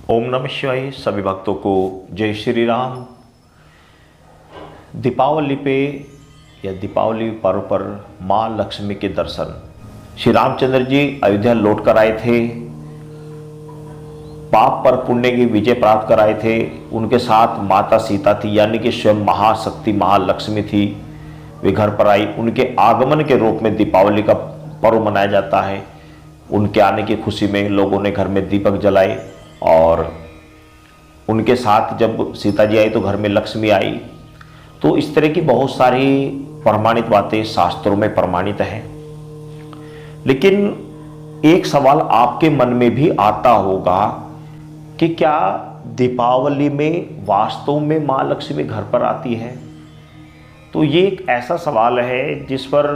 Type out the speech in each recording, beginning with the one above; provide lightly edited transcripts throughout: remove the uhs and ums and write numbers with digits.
ओम नमः शिवाय। सभी भक्तों को जय श्री राम। दीपावली पे या दीपावली पर्व पर माँ लक्ष्मी के दर्शन श्री रामचंद्र जी अयोध्या लौट कर आए थे, पाप पर पुण्य की विजय प्राप्त कराए थे। उनके साथ माता सीता थी, यानी कि स्वयं महाशक्ति महालक्ष्मी थी। वे घर पर आई, उनके आगमन के रूप में दीपावली का पर्व मनाया जाता है। उनके आने की खुशी में लोगों ने घर में दीपक जलाए और उनके साथ जब सीता जी आई तो घर में लक्ष्मी आई। तो इस तरह की बहुत सारी प्रमाणित बातें शास्त्रों में प्रमाणित हैं। लेकिन एक सवाल आपके मन में भी आता होगा कि क्या दीपावली में वास्तव में माँ लक्ष्मी घर पर आती है? तो ये एक ऐसा सवाल है जिस पर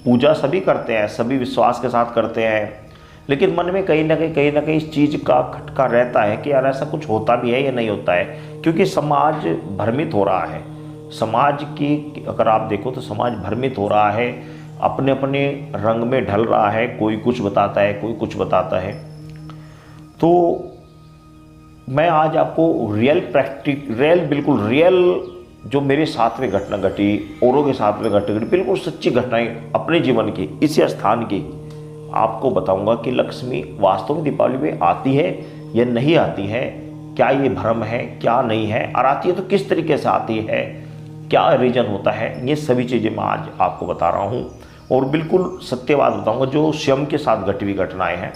पूजा सभी करते हैं, सभी विश्वास के साथ करते हैं, लेकिन मन में कहीं ना कहीं इस चीज़ का खटका रहता है कि यार ऐसा कुछ होता भी है या नहीं होता है, क्योंकि समाज भ्रमित हो रहा है। समाज की अगर आप देखो तो समाज भ्रमित हो रहा है, अपने अपने रंग में ढल रहा है। कोई कुछ बताता है, कोई कुछ बताता है। तो मैं आज आपको बिल्कुल रियल जो मेरे साथ में घटना घटी, औरों के साथ में घटना घटी, बिल्कुल सच्ची घटनाएं अपने जीवन की, इसी स्थान की आपको बताऊंगा कि लक्ष्मी वास्तव में दीपावली में आती है या नहीं आती है, क्या ये भ्रम है, क्या नहीं है, और आती है तो किस तरीके से आती है, क्या रीजन होता है। ये सभी चीज़ें मैं आज आपको बता रहा हूँ और बिल्कुल सत्य बात बताऊंगा जो स्वयं के साथ घटी हुई घटनाएं हैं।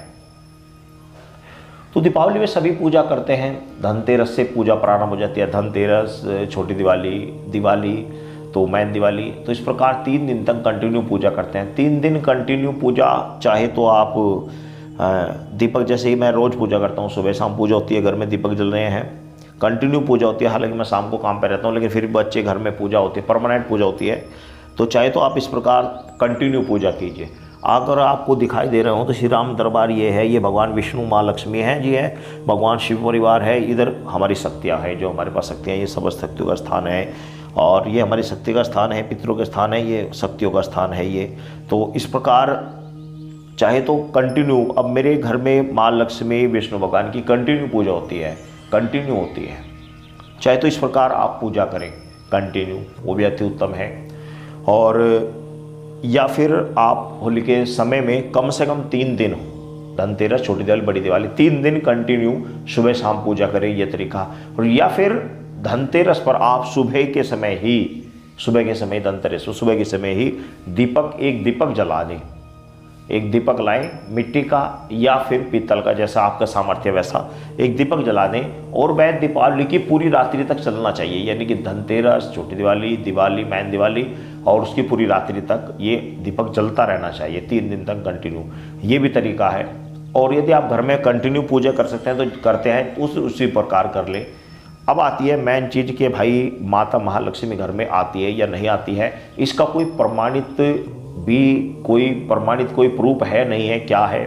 तो दीपावली में सभी पूजा करते हैं। धनतेरस से पूजा प्रारंभ हो जाती है। धनतेरस, छोटी दिवाली, दिवाली तो मैन दिवाली। तो इस प्रकार 3 दिन तक कंटिन्यू पूजा करते हैं। 3 दिन कंटिन्यू पूजा, चाहे तो आप दीपक, जैसे ही मैं रोज़ पूजा करता हूँ, सुबह शाम पूजा होती है, घर में दीपक जल रहे हैं, कंटिन्यू पूजा होती है। हालांकि मैं शाम को काम पे रहता हूँ, लेकिन फिर भी बच्चे घर में पूजा होती है, परमानेंट पूजा होती है। तो चाहे तो आप इस प्रकार कंटिन्यू पूजा कीजिए। अगर आपको दिखाई दे रहे हो तो श्री राम दरबार ये है, ये भगवान विष्णु माँ लक्ष्मी हैं जी, है भगवान शिव परिवार है, इधर हमारी शक्तियाँ हैं, जो हमारे पास शक्तियाँ, ये सब शक्तियों का स्थान है और ये हमारी शक्ति का स्थान है, पितरों का स्थान है, ये शक्तियों का स्थान है ये। तो इस प्रकार चाहे तो कंटिन्यू, अब मेरे घर में माँ लक्ष्मी विष्णु भगवान की कंटिन्यू पूजा होती है, कंटिन्यू होती है। चाहे तो इस प्रकार आप पूजा करें कंटिन्यू, वो भी अति उत्तम है। और या फिर आप होली के समय में कम से कम 3 दिन, धनतेरस, छोटी दिवाली, बड़ी दिवाली, 3 दिन कंटिन्यू सुबह शाम पूजा करें, ये तरीका। और या फिर धनतेरस पर आप सुबह के समय धनतेरस सुबह के समय ही एक दीपक जला दें। एक दीपक लाएं मिट्टी का या फिर पीतल का, जैसा आपका सामर्थ्य वैसा एक दीपक जला दें और वह दीपावली की पूरी रात्रि तक चलना चाहिए। यानी कि धनतेरस, छोटी दिवाली, दिवाली, मैन दिवाली और उसकी पूरी रात्रि तक ये दीपक जलता रहना चाहिए, 3 दिन तक कंटिन्यू। ये भी तरीका है। और यदि आप घर में कंटिन्यू पूजा कर सकते हैं तो करते हैं, उसी प्रकार कर लें। अब आती है मेन चीज़ कि भाई माता महालक्ष्मी घर में आती है या नहीं आती है, इसका कोई प्रमाणित कोई प्रूफ है नहीं है, क्या है।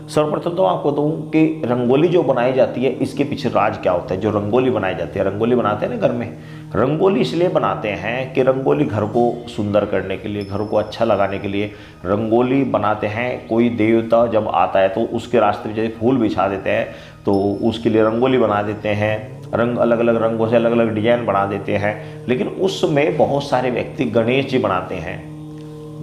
सर्वप्रथम तो आपको बताऊं कि रंगोली जो बनाई जाती है इसके पीछे राज क्या होता है। जो रंगोली बनाई जाती है, रंगोली बनाते हैं ना घर में, रंगोली इसलिए बनाते हैं कि रंगोली घर को सुंदर करने के लिए, घर को अच्छा लगाने के लिए रंगोली बनाते हैं। कोई देवता जब आता है तो उसके रास्ते में जैसे फूल बिछा देते हैं तो उसके लिए रंगोली बना देते हैं, रंग अलग अलग रंगों से अलग अलग डिजाइन बना देते हैं। लेकिन उसमें बहुत सारे व्यक्ति गणेश जी बनाते हैं।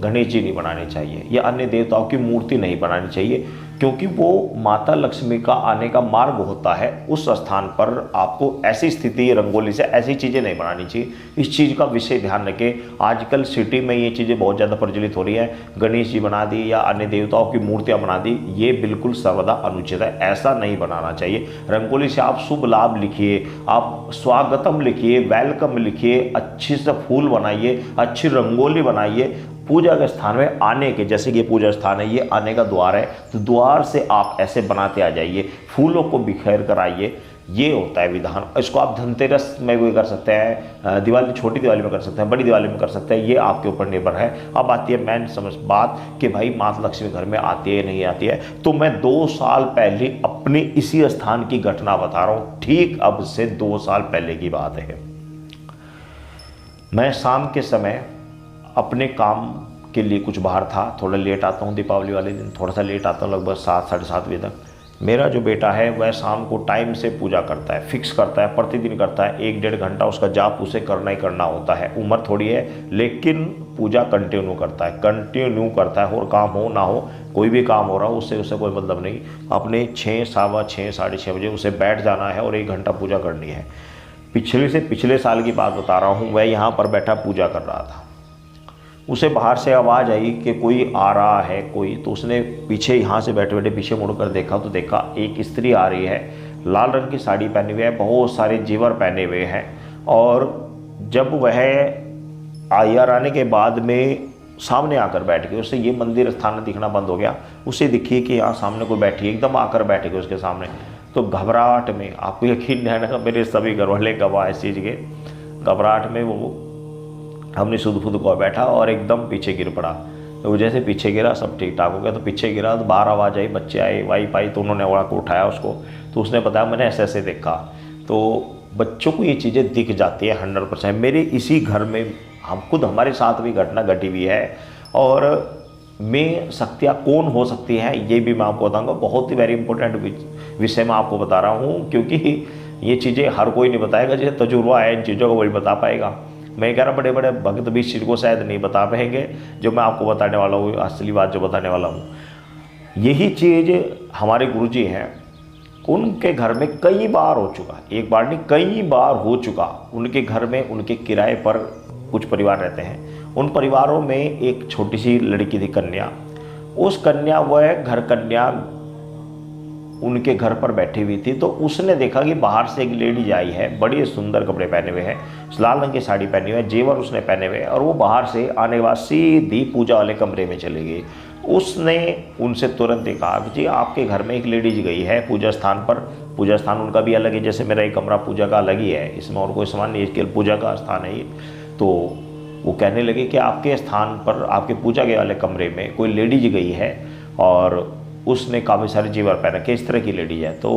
गणेश जी नहीं बनाने चाहिए या अन्य देवताओं की मूर्ति नहीं बनानी चाहिए, क्योंकि वो माता लक्ष्मी का आने का मार्ग होता है। उस स्थान पर आपको ऐसी स्थिति, रंगोली से ऐसी चीज़ें नहीं बनानी चाहिए। इस चीज़ का विशेष ध्यान रखें। आजकल सिटी में ये चीज़ें बहुत ज़्यादा प्रचलित हो रही है, गणेश जी बना दी या अन्य देवताओं की मूर्तियाँ बना दी, ये बिल्कुल सर्वदा अनुचित है, ऐसा नहीं बनाना चाहिए। रंगोली से आप शुभ लाभ लिखिए, आप स्वागतम लिखिए, वेलकम लिखिए, अच्छी से फूल बनाइए, अच्छी रंगोली बनाइए। पूजा के स्थान में आने के, जैसे कि ये पूजा स्थान है, ये आने का द्वार है, तो द्वार से आप ऐसे बनाते आ जाइए, फूलों को बिखेर कर आइए। ये होता है विधान। इसको आप धनतेरस में भी कर सकते हैं, दिवाली, छोटी दिवाली में कर सकते हैं, बड़ी दिवाली में कर सकते हैं, ये आपके ऊपर निर्भर है। अब आती है मेन समझ बात कि भाई माता लक्ष्मी घर में आती है नहीं आती है। तो मैं 2 साल पहले अपने इसी स्थान की घटना बता रहा हूँ। ठीक अब से 2 साल पहले की बात है। मैं शाम के समय अपने काम के लिए कुछ बाहर था, थोड़ा लेट आता हूँ दीपावली वाले दिन, थोड़ा सा लेट आता हूँ, लगभग 7 साढ़े 7 बजे तक। मेरा जो बेटा है वह शाम को टाइम से पूजा करता है, फिक्स करता है, प्रतिदिन करता है, 1-1.5 घंटा उसका जाप उसे करना ही करना होता है। उम्र थोड़ी है लेकिन पूजा कंटिन्यू करता है, कंटिन्यू करता है। और काम हो ना हो, कोई भी काम हो रहा हो उससे उसे कोई मतलब नहीं, अपने 6, 6:15, 6:30 बजे उसे बैठ जाना है और 1 घंटा पूजा करनी है। पिछले साल की बात बता रहा हूँ, वह यहाँ पर बैठा पूजा कर रहा था, उसे बाहर से आवाज़ आई कि कोई आ रहा है कोई, तो उसने पीछे यहाँ से बैठे बैठे पीछे मुड़कर देखा तो देखा एक स्त्री आ रही है, लाल रंग की साड़ी पहने हुए है, बहुत सारे जेवर पहने हुए हैं। और जब वह आया आने के बाद में सामने आकर बैठ गई, उसे ये मंदिर स्थान दिखना बंद हो गया। उसे दिखी कि यहाँ सामने कोई बैठी, एकदम आकर बैठ गई उसके सामने। तो घबराहट में, आपको यकीन नहीं है, मेरे सभी घर वाले गवाह इस चीज़ के, घबराहट में वो हमने सुध को बैठा और एकदम पीछे गिर पड़ा। तो वो जैसे पीछे गिरा सब ठीक ठाक हो गया। तो पीछे गिरा तो बाहर आवाज़ आई, बच्चे आए, वाइफ आई, तो उन्होंने वहाँ को उठाया उसको। तो उसने बताया मैंने ऐसे ऐसे देखा। तो बच्चों को ये चीज़ें दिख जाती है 100%। मेरे इसी घर में हम खुद, हमारे साथ भी घटना घटी हुई है। और में शक्तियाँ कौन हो सकती है ये भी मैं आपको बताऊँगा। बहुत ही वेरी इंपॉर्टेंट विषय मैं आपको बता रहा हूँ, क्योंकि ये चीज़ें हर कोई नहीं बताएगा। जैसे तजुर्बा है इन चीज़ों को वही बता पाएगा। मैं कह रहा बड़े बड़े भक्त भी इस चीज़ को शायद नहीं बता पाएंगे जो मैं आपको बताने वाला हूँ, असली बात जो बताने वाला हूँ। यही चीज़ हमारे गुरुजी हैं, उनके घर में कई बार हो चुका, एक बार नहीं कई बार हो चुका। उनके घर में उनके किराए पर कुछ परिवार रहते हैं, उन परिवारों में एक छोटी सी लड़की थी, कन्या। उस कन्या, वह घर कन्या उनके घर पर बैठी हुई थी। तो उसने देखा कि बाहर से एक लेडी आई है, बड़े सुंदर कपड़े पहने हुए हैं, लाल रंग की साड़ी पहनी हुई है, जेवर उसने पहने हुए, और वो बाहर से आने के बाद सीधी पूजा वाले कमरे में चली गई। उसने उनसे तुरंत कहा कि जी आपके घर में एक लेडीज गई है पूजा स्थान पर। पूजा स्थान उनका भी अलग है, जैसे मेरा एक कमरा पूजा का अलग ही है, इसमें और कोई सामान नहीं, इसके पूजा का स्थान है ये। तो वो कहने लगे कि आपके स्थान पर, आपके पूजा के वाले कमरे में कोई लेडीज गई है और उसने काफ़ी सारे जेवर पहन रखे, इस तरह की लेडीज है। तो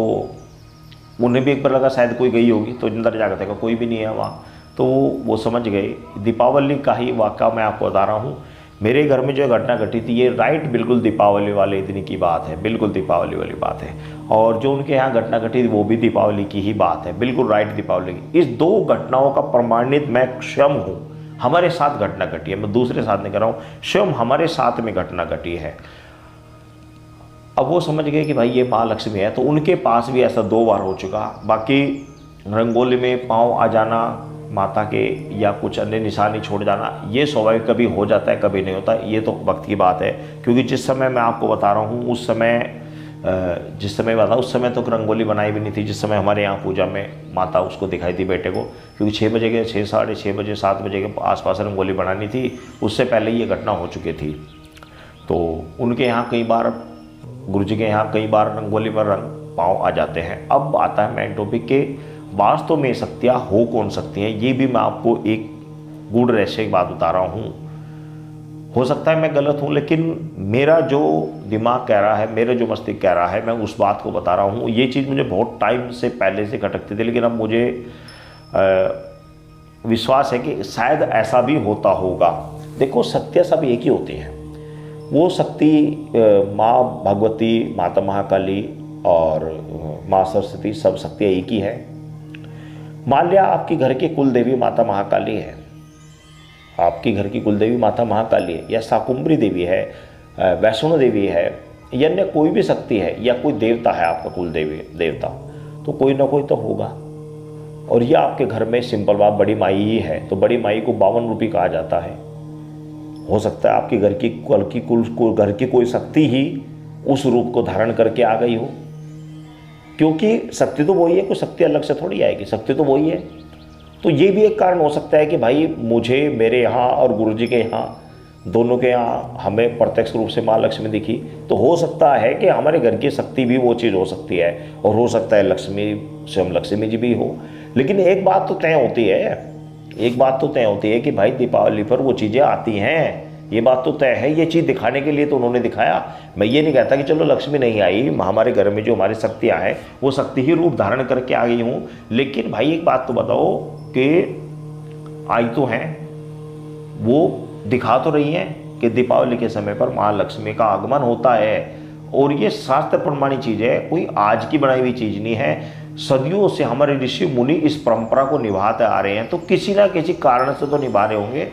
उन्हें भी एक बार लगा शायद कोई गई होगी, तो अंदर जाकर देखा कोई भी नहीं है वहाँ। तो वो समझ गए। दीपावली का ही वाक़या मैं आपको बता रहा हूँ। मेरे घर में जो घटना घटी थी ये राइट बिल्कुल दीपावली वाले दिन की बात है, बिल्कुल दीपावली वाली बात है। और जो उनके यहाँ घटना घटी थी वो भी दीपावली की ही बात है, बिल्कुल राइट दीपावली की। इस 2 घटनाओं का प्रमाणित मैं स्वयं हूँ, हमारे साथ घटना घटी है, मैं दूसरे साथ नहीं कर रहा हूँ, स्वयं हमारे साथ में घटना घटी है। अब वो समझ गए कि भाई ये माँ लक्ष्मी है, तो उनके पास भी ऐसा 2 बार हो चुका। बाकी रंगोली में पाँव आ जाना माता के या कुछ अन्य निशानी छोड़ जाना, ये स्वाभाविक कभी हो जाता है, कभी नहीं होता, ये तो वक्त की बात है। क्योंकि जिस समय मैं आपको बता रहा हूँ उस समय, जिस समय बता उस समय तो रंगोली बनाई भी नहीं थी। जिस समय हमारे यहाँ पूजा में माता उसको दिखाई थी बेटे को, क्योंकि 6 बजे के 6, साढ़े 6 बजे 7 बजे के आसपास रंगोली बनानी थी, उससे पहले ये घटना हो चुकी थी। तो उनके यहाँ कई बार, गुरुजी के यहाँ कई बार रंगोली पर रंग पाँव आ जाते हैं। अब आता है मेन टॉपिक के वास्तव में शक्तियाँ हो कौन सकती हैं, ये भी मैं आपको एक गूढ़ रहस्य की बात बता रहा हूँ। हो सकता है मैं गलत हूँ, लेकिन मेरा जो दिमाग कह रहा है, मेरा जो मस्तिष्क कह रहा है, मैं उस बात को बता रहा हूँ। ये चीज़ मुझे बहुत टाइम से पहले से खटकती थी, लेकिन अब मुझे विश्वास है कि शायद ऐसा भी होता होगा। देखो शक्तियाँ सब एक ही होती हैं। वो शक्ति माँ भगवती, माता महाकाली और माँ सरस्वती, सब शक्तियाँ एक ही है। मान लिया आपकी घर की कुल देवी माता महाकाली है, आपकी घर की कुल देवी माता महाकाली है, या शाकुंभरी देवी है, वैष्णो देवी है, या अन्य कोई भी शक्ति है, या कोई देवता है आपका कुल देवी देवता, तो कोई ना कोई तो होगा। और यह आपके घर में सिंपल बात बड़ी माई ही है, तो बड़ी माई को 52 रूपी कहा जाता है। हो सकता है आपकी घर की कोई शक्ति ही उस रूप को धारण करके आ गई हो, क्योंकि शक्ति तो वही है, कोई शक्ति अलग से थोड़ी आएगी, शक्ति तो वही है। तो ये भी एक कारण हो सकता है कि भाई मुझे, मेरे यहाँ और गुरुजी के यहाँ, दोनों के यहाँ हमें प्रत्यक्ष रूप से माँ लक्ष्मी दिखी, तो हो सकता है कि हमारे घर की शक्ति भी वो चीज़ हो सकती है, और हो सकता है लक्ष्मी, स्वयं लक्ष्मी जी भी हो। लेकिन एक बात तो तय होती है, एक बात तो तय होती है कि भाई दीपावली पर वो चीज़ें आती हैं, ये बात तो तय है। ये चीज़ दिखाने के लिए तो उन्होंने दिखाया। मैं ये नहीं कहता कि चलो लक्ष्मी नहीं आई, हमारे घर में जो हमारी शक्तियाँ हैं वो शक्ति ही रूप धारण करके आ गई हूँ। लेकिन भाई एक बात तो बताओ कि आई तो हैं, वो दिखा तो रही हैं कि दीपावली के समय पर माँ लक्ष्मी का आगमन होता है। और ये शास्त्र प्रमाणित चीज़ है, कोई आज की बनाई हुई चीज़ नहीं है। सदियों से हमारे ऋषि मुनि इस परंपरा को निभाते आ रहे हैं, तो किसी ना किसी कारण से तो निभा रहे होंगे।